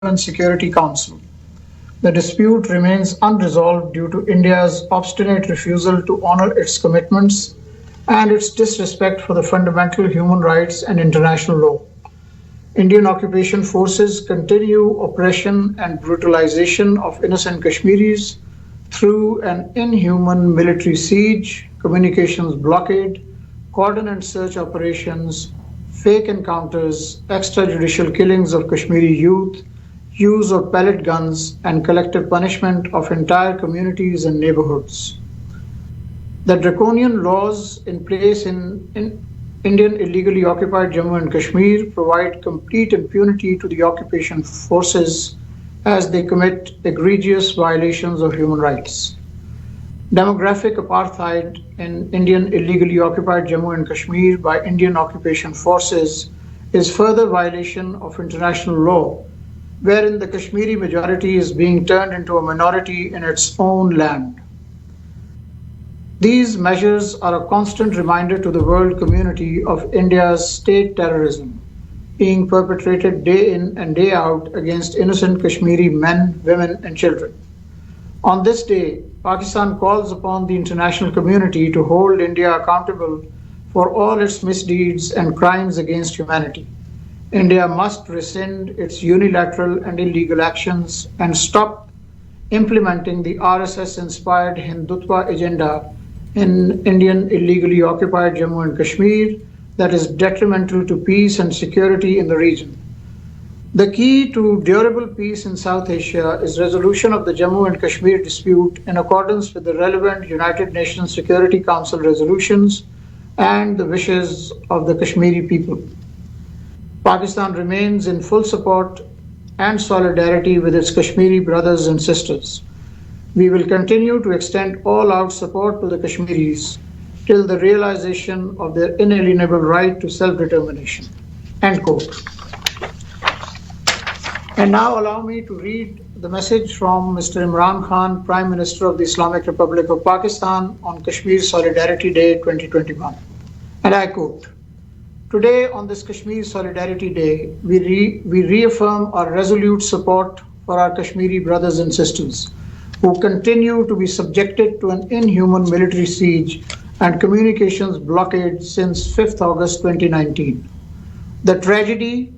UN Security Council. The dispute remains unresolved due to India's obstinate refusal to honor its commitments and its disrespect for the fundamental human rights and international law. Indian occupation forces continue oppression and brutalization of innocent Kashmiris through an inhuman military siege, communications blockade, cordon and search operations, fake encounters, extrajudicial killings of Kashmiri youth, use of pellet guns, and collective punishment of entire communities and neighborhoods. The draconian laws in place in Indian illegally occupied Jammu and Kashmir provide complete impunity to the occupation forces as they commit egregious violations of human rights. Demographic apartheid in Indian illegally occupied Jammu and Kashmir by Indian occupation forces is further violation of international law, wherein the Kashmiri majority is being turned into a minority in its own land. These measures are a constant reminder to the world community of India's state terrorism being perpetrated day in and day out against innocent Kashmiri men, women, and children. On this day, Pakistan calls upon the international community to hold India accountable for all its misdeeds and crimes against humanity. India must rescind its unilateral and illegal actions and stop implementing the RSS-inspired Hindutva agenda in Indian illegally occupied Jammu and Kashmir that is detrimental to peace and security in the region. The key to durable peace in South Asia is resolution of the Jammu and Kashmir dispute in accordance with the relevant United Nations Security Council resolutions and the wishes of the Kashmiri people. Pakistan remains in full support and solidarity with its Kashmiri brothers and sisters. We will continue to extend all-out support to the Kashmiris till the realization of their inalienable right to self-determination. End quote. And now allow me to read the message from Mr. Imran Khan, Prime Minister of the Islamic Republic of Pakistan on Kashmir Solidarity Day 2021. And I quote, "Today on this Kashmir Solidarity Day, we reaffirm our resolute support for our Kashmiri brothers and sisters who continue to be subjected to an inhuman military siege and communications blockade since 5th August 2019. The tragedy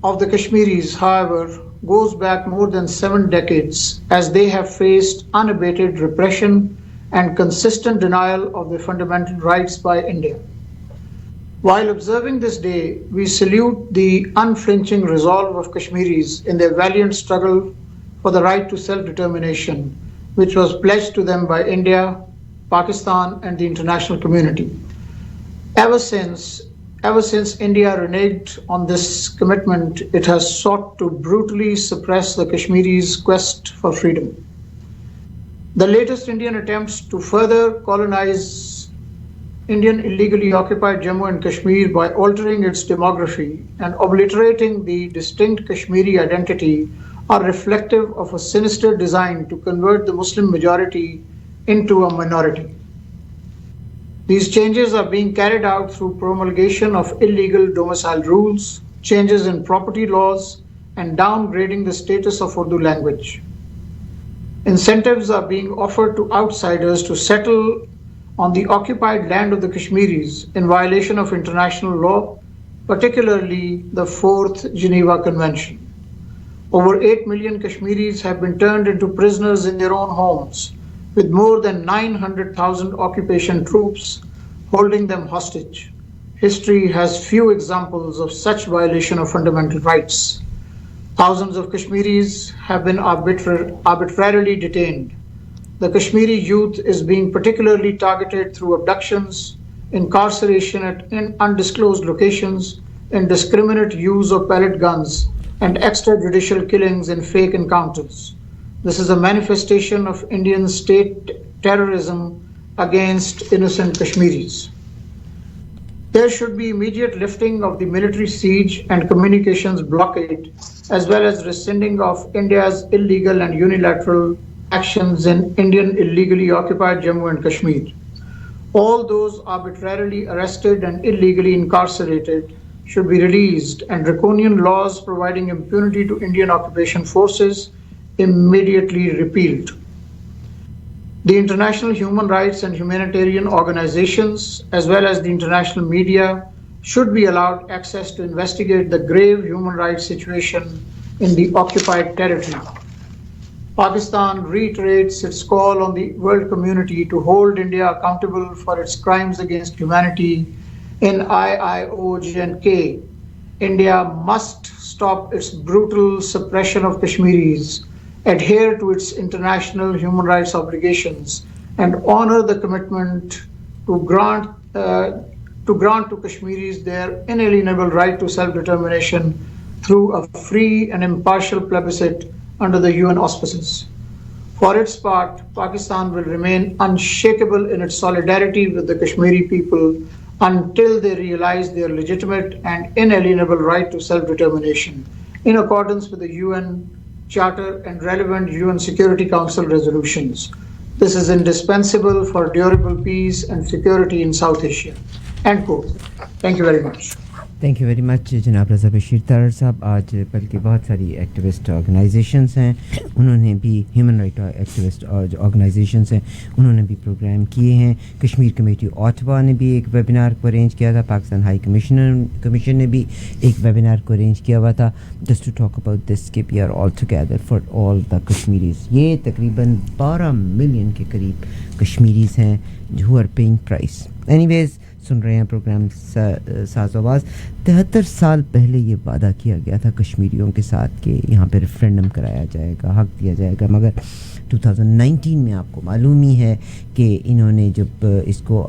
of the Kashmiris, however, goes back more than 7 decades as they have faced unabated repression and consistent denial of their fundamental rights by India. While observing this day, we salute the unflinching resolve of Kashmiris in their valiant struggle for the right to self-determination, which was pledged to them by India, Pakistan, and the international community. Ever since India reneged on this commitment, it has sought to brutally suppress the Kashmiris' quest for freedom. The latest Indian attempts to further colonize Indian illegally occupied Jammu and Kashmir by altering its demography and obliterating the distinct Kashmiri identity are reflective of a sinister design to convert the Muslim majority into a minority. These changes are being carried out through promulgation of illegal domicile rules, changes in property laws, and downgrading the status of Urdu language. Incentives are being offered to outsiders to settle on the occupied land of the Kashmiris in violation of international law, particularly the Fourth Geneva Convention. Over 8 million Kashmiris have been turned into prisoners in their own homes, with more than 900,000 occupation troops holding them hostage. History has few examples of such violation of fundamental rights. Thousands of Kashmiris have been arbitrarily detained. The Kashmiri youth is being particularly targeted through abductions, incarceration at undisclosed locations, indiscriminate use of pellet guns, and extrajudicial killings in fake encounters. This is a manifestation of Indian state terrorism against innocent Kashmiris. There should be immediate lifting of the military siege and communications blockade, as well as rescinding of India's illegal and unilateral actions in Indian illegally occupied Jammu and Kashmir. All those arbitrarily arrested and illegally incarcerated should be released and draconian laws providing impunity to Indian occupation forces immediately repealed. The international human rights and humanitarian organizations, as well as the international media, should be allowed access to investigate the grave human rights situation in the occupied territory. Pakistan reiterates its call on the world community to hold India accountable for its crimes against humanity in IIOJ&K. India must stop its brutal suppression of Kashmiris, adhere to its international human rights obligations, and honor the commitment to grant to Kashmiris their inalienable right to self-determination through a free and impartial plebiscite under the UN auspices. For its part, Pakistan will remain unshakable in its solidarity with the Kashmiri people until they realize their legitimate and inalienable right to self-determination in accordance with the UN Charter and relevant UN Security Council resolutions. This is indispensable for durable peace and security in South Asia. End quote. Thank you very much. Thank you very much जनाब रज़ा बशीर तारड़ साहब. आज बल्कि बहुत सारी activist organisations हैं, उन्होंने भी human right activist organisations हैं, उन्होंने भी प्रोग्राम किए हैं. कश्मीर कमेटी ऑटवा ने भी एक वेबिनार को अरेंज किया था. पाकिस्तान हाई कमीशन ने भी एक वेबिनार को अरेंज किया हुआ था just to talk about this कि we are all together for all the Kashmiris. ये तकरीबन 12 मिलियन के करीब कश्मीरीज हैं जो आर पेइंग प्राइस. एनीवेज, सुन रहे हैं प्रोग्राम साज़ आवाज़. 73 साल पहले ये वादा किया गया था कश्मीरियों के साथ कि यहाँ पे रेफरेंडम कराया जाएगा, हक दिया जाएगा, मगर 2019 में आपको मालूम ही है कि इन्होंने जब इसको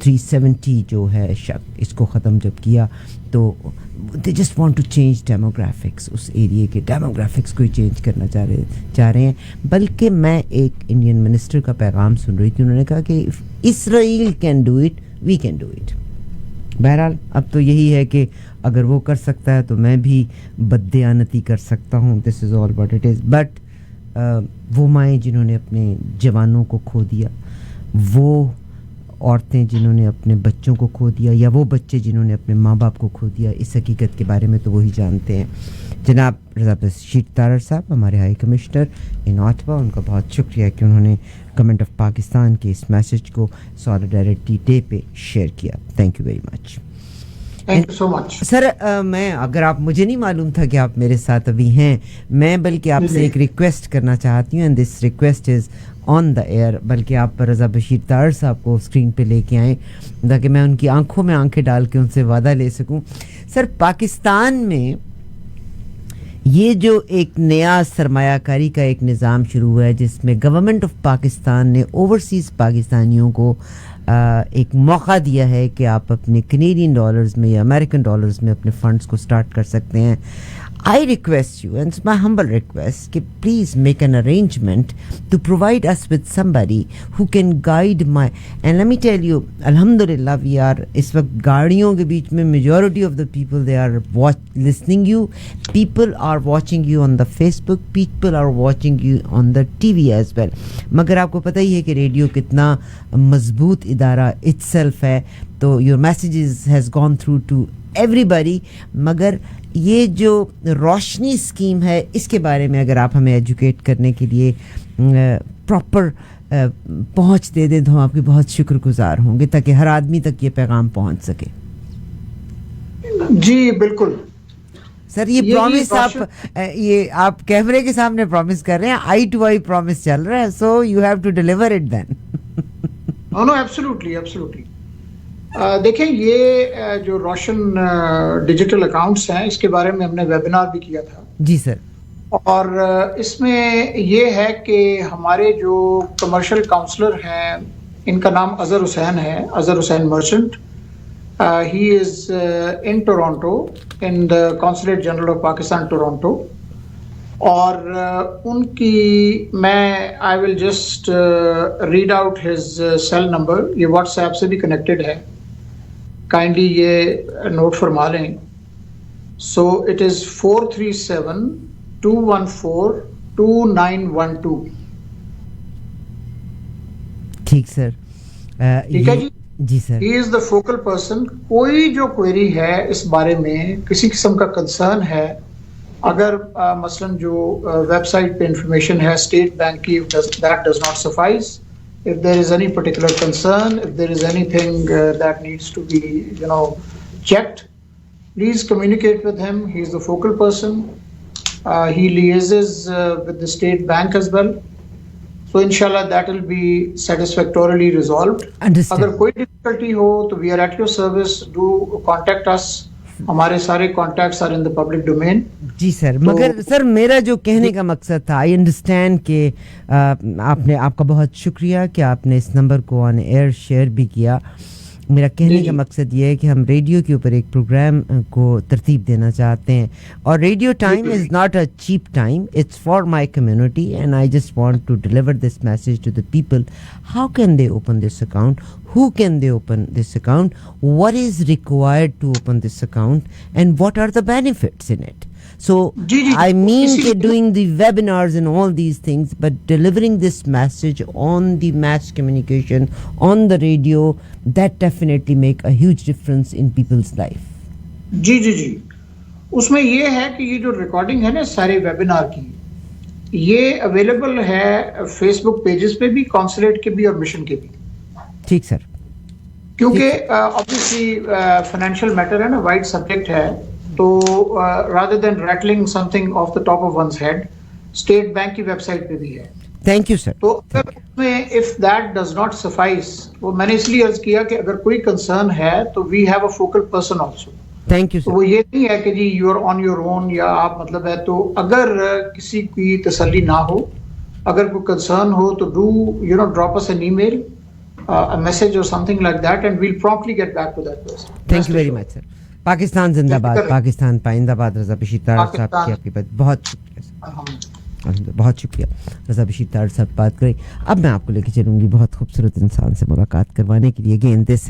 370 जो है इसको ख़त्म जब किया तो they just want to change demographics. उस एरिया के डेमोग्राफिक्स को ही चेंज करना चाह रहे हैं. बल्कि मैं एक इंडियन मिनिस्टर का पैगाम सुन रही थी, उन्होंने कहा कि if Israel can do it we can do it. बहरहाल अब तो यही है कि अगर वो कर सकता है तो मैं भी बददियानती कर सकता हूँ. This is all what it is. But वो माएँ जिन्होंने अपने जवानों को खो दिया, वो औरतें जिन्होंने अपने बच्चों को खो दिया, या वो बच्चे जिन्होंने अपने माँ बाप को खो दिया, इस हकीकत के बारे में तो वही जानते हैं. जनाब रज़ा बशीर तारड़ साहब हमारे हाई कमिश्नर इन ऑटवा, उनका बहुत शुक्रिया कि उन्होंने गवर्नमेंट ऑफ पाकिस्तान के इस मैसेज को सॉलिडारिटी डे पे शेयर किया. Thank you very much. Thank you so much. Sir मैं अगर आप, मुझे नहीं मालूम था कि आप मेरे साथ अभी हैं, मैं बल्कि आपसे एक रिक्वेस्ट करना चाहती हूँ, and this request is on the air. बल्कि आप रज़ा बशीर तारड़ साहब को स्क्रीन पे लेके आएँ ताकि मैं उनकी आंखों में आंखें डाल के उनसे वादा ले सकूं. सर, पाकिस्तान में ये जो एक नया सरमायाकारी का एक निज़ाम शुरू हुआ है जिसमें गवर्नमेंट ऑफ पाकिस्तान ने ओवरसीज़ पाकिस्तानियों को एक मौका दिया है कि आप अपने कनेडियन डॉलर्स में या अमेरिकन डॉलर्स में अपने फंड्स को स्टार्ट कर सकते हैं. I request you, and it's my humble request, कि please make an arrangement to provide us with somebody who can guide my, and let me tell you, alhamdulillah, we are इस वक्त गाड़ियों के बीच में majority of the people they are listening you, people are watching you on the Facebook, people are watching you on the TV as well. मगर आपको पता ही है कि रेडियो कितना मजबूत इदारा itself है, तो your messages has gone through to everybody. मगर ये जो रोशनी स्कीम है इसके बारे में अगर आप हमें एजुकेट करने के लिए प्रॉपर पहुंच दे दें तो हम आपके बहुत शुक्रगुजार होंगे ताकि हर आदमी तक ये पैगाम पहुंच सके. जी बिल्कुल सर, ये प्रॉमिस आप कैमरे के सामने प्रॉमिस कर रहे हैं, आई टू आई प्रॉमिस चल रहा है, so you have to deliver it then. No absolutely absolutely. देखें, ये जो रोशन डिजिटल अकाउंट्स हैं इसके बारे में हमने वेबिनार भी किया था. जी सर. और इसमें ये है कि हमारे जो कमर्शियल काउंसलर हैं इनका नाम अजहर हुसैन है, Azhar Hussain Merchant. He is in Toronto in the consulate general of Pakistan Toronto. और उनकी मैं I will just read out his cell number. ये व्हाट्सएप से भी कनेक्टेड है, काइंडली ये नोट फरमा लें. So it is 437-214-2912. ठीक सर. ठीक है जी. جی سر. He is the focal person. کوئی جو query ہے اس بارے میں کسی قسم کا کنسرن ہے, اگر مثلاً جو ویب سائٹ پہ انفارمیشن ہے اسٹیٹ بینک کی, that does not suffice. If there is any particular concern, if there is anything that needs to be, checked, please communicate with him. He is the focal person. He liaises with the state bank as well. So inshallah that will be satisfactorily resolved. Understand. اگر کوئی difficulty ہو تو we are at your service. Do contact us. ہمارے سارے contacts are in the public domain. جی سر, مگر سر میرا جو کہنے کا مقصد تھا, آئی انڈرسٹینڈ کہ آپ کا بہت شکریہ کہ آپ نے اس نمبر کو آن ایئر شیئر بھی کیا. میرا کہنے کا مقصد یہ ہے کہ ہم ریڈیو کے اوپر ایک پروگرام کو ترتیب دینا چاہتے ہیں, اور radio time is not a cheap time, it's for my community and I just want to deliver this message to the people. How can they open this account, who can they open this account, what is required to open this account, and what are the benefits in it. So I mean doing the webinars and all these things, but delivering this message on the mass communication on the radio, that definitely make a huge difference in people's life. جی جی جی, اس میں یہ ہے کہ یہ جو recording ہے نا سارے webinar کی, یہ اویلیبل ہے فیس بک پیجز پہ بھی, کانسولیٹ کے بھی اور مشن کے بھی. ٹھیک سر, کیونکہ obviously فائنینشیل میٹر ہے نا, وائڈ سبجیکٹ ہے, تو rather than rattling something off the top of one's head, state bank کی ویب سائٹ پہ بھی ہے. تھینک یو سر. تو اگر اس میں if that does not suffice, وہ میں نے اس لیے عرض کیا کہ اگر کوئی کنسرن ہے تو we have a focal person also. Thank you sir. وہ یہ نہیں ہے کہ جی you are on your own یا آپ مطلب ہے, تو اگر کسی کی تسلی نہ ہو, اگر کوئی کنسرن ہو تو do drop us an email, a message or something like that, and we'll promptly get back to that person. Thank you very much sir. Pakistan زندہ باد, پاکستان پائندہ باد. رضا بشیر طاہر صاحب کی آپ کی بات بہت شکریہ سر, بہت شکریہ. رضا بشیر طاہر صاحب بات کریں. اب میں آپ کو لے کے چلوں گی بہت خوبصورت انسان سے ملاقات کروانے کے لیے. Again this